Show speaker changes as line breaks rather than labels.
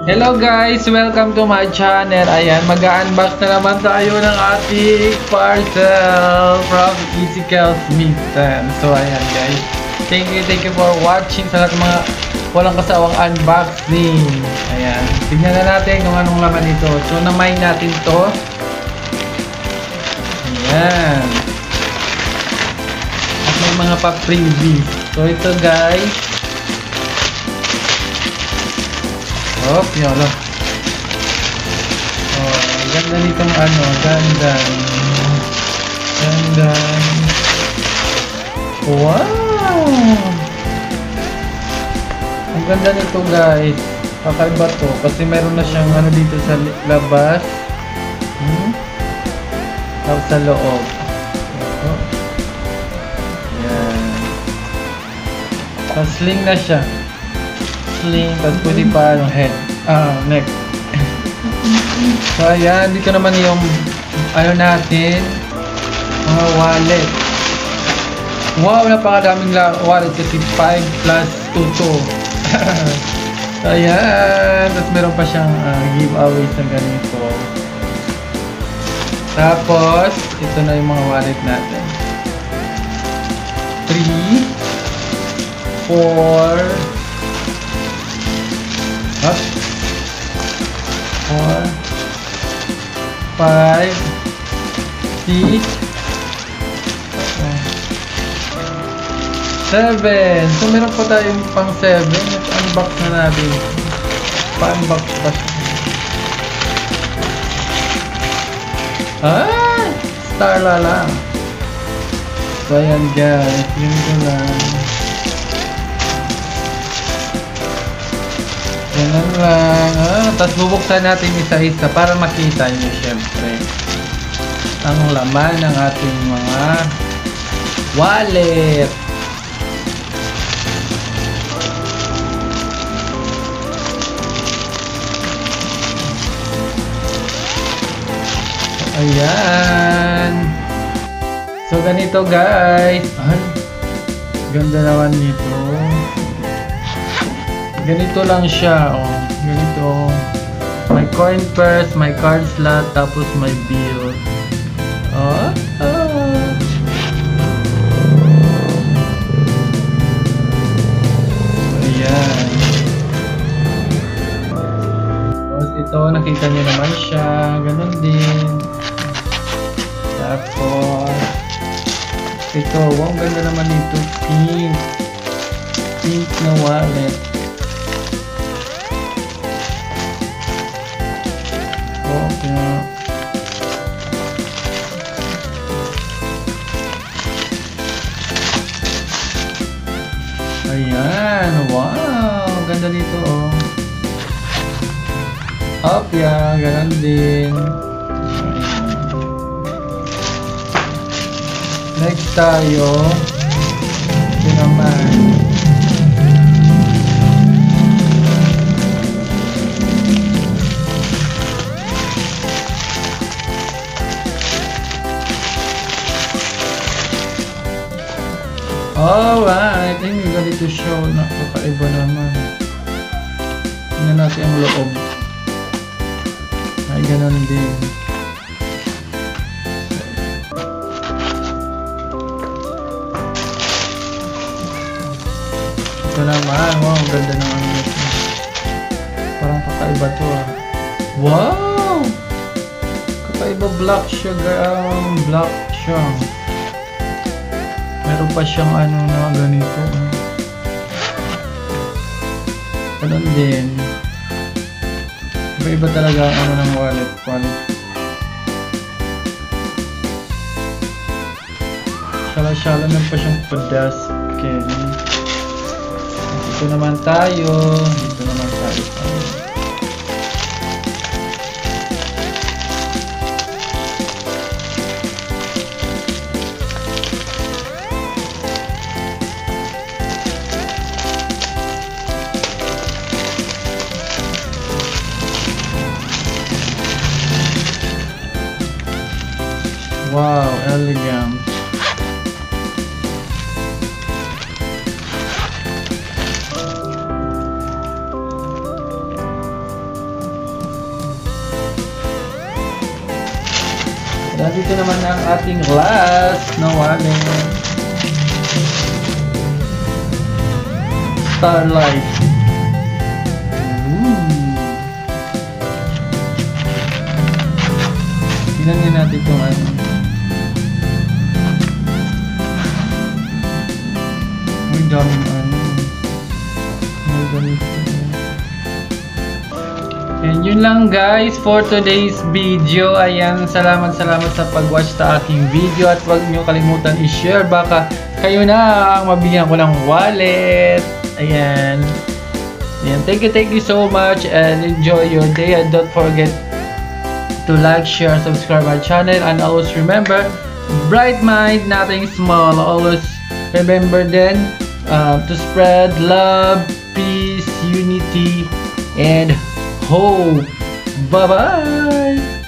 Hello guys! Welcome to my channel. Ayan, mag-unbox na naman tayo ng ating parcel from EasyCals Mitten. So ayan guys, thank you for watching sa lahat ng mga walang kasawang unboxing. Ayan, tignan na natin kung anong laman ito. So na-mine natin to. Ayan. At may mga pa-freebie. So ito guys. Oh, yolo. Oh, ganda nitong ano, ganda. Wow! Ang ganda nito guys. Kakaiba to kasi meron na siyang ano dito sa labas. Tapos sa loob. Oh. Yan. Tapos sling na siya. Sling, tapos pwede pa ano, head, neck. So ayan, dito naman yung ano natin, mga wallet. Wow, napakadaming wallet kasi 5 plus 2 to. So ayan, tapos meron pa siyang giveaways na ganito. Tapos ito na yung mga wallet natin. 3 4 up 4 5 6 7. So meron pa tayong pang 7. Unbox na natin. Pa-unbox pa siya. Star lang. So ayan guys, yun ko lang. Ganun lang. Tapos bubuksan natin isa-isa para makita nyo syempre ang laman ng ating mga wallet. Ayan. So ganito guys. Ay, ganda naman nito. Ganito lang siya, oh. Ganito. May coin purse, may card slot, tapos may bill. Oh. Ayan. Tapos ito, nakita niyo naman siya. Ganon din. Tapos ito, wow, ganda naman ito. Pink. Pink na wallet. Ayan, wow, ganda dito oh. Opya, ganun din. Next tayo. Ito naman. Alright, I think we got it to show na kakaiba naman. Tingnan natin ang loob. Ay, ganun din. Ito naman, wow, ang ganda ng ano ito. Parang kakaiba to ah. Wow! Kakaiba black siya, black siya. Meron pa siyang ano na ganito. Ganun din. Iba-iba talaga ang ano ng wallet quality. Shala-shala na pa siyang pedaskin. Dito naman tayo. Dito naman tayo. Wow, elegant. Dito naman ang ating last na wallet. Starlight. Tingnan natin itong ano. May daming ano. May ganito. And yun lang guys for today's video. Ayan, salamat sa pag-watch sa aking video. At huwag nyo kalimutan i-share. Baka kayo na ang mabigyan ko ng wallet. Ayan. Ayan. Thank you so much. And enjoy your day. And don't forget to like, share, subscribe my channel. And always remember, bright mind, nothing small. Always remember then to spread love, peace, unity, and hope. Bye-bye!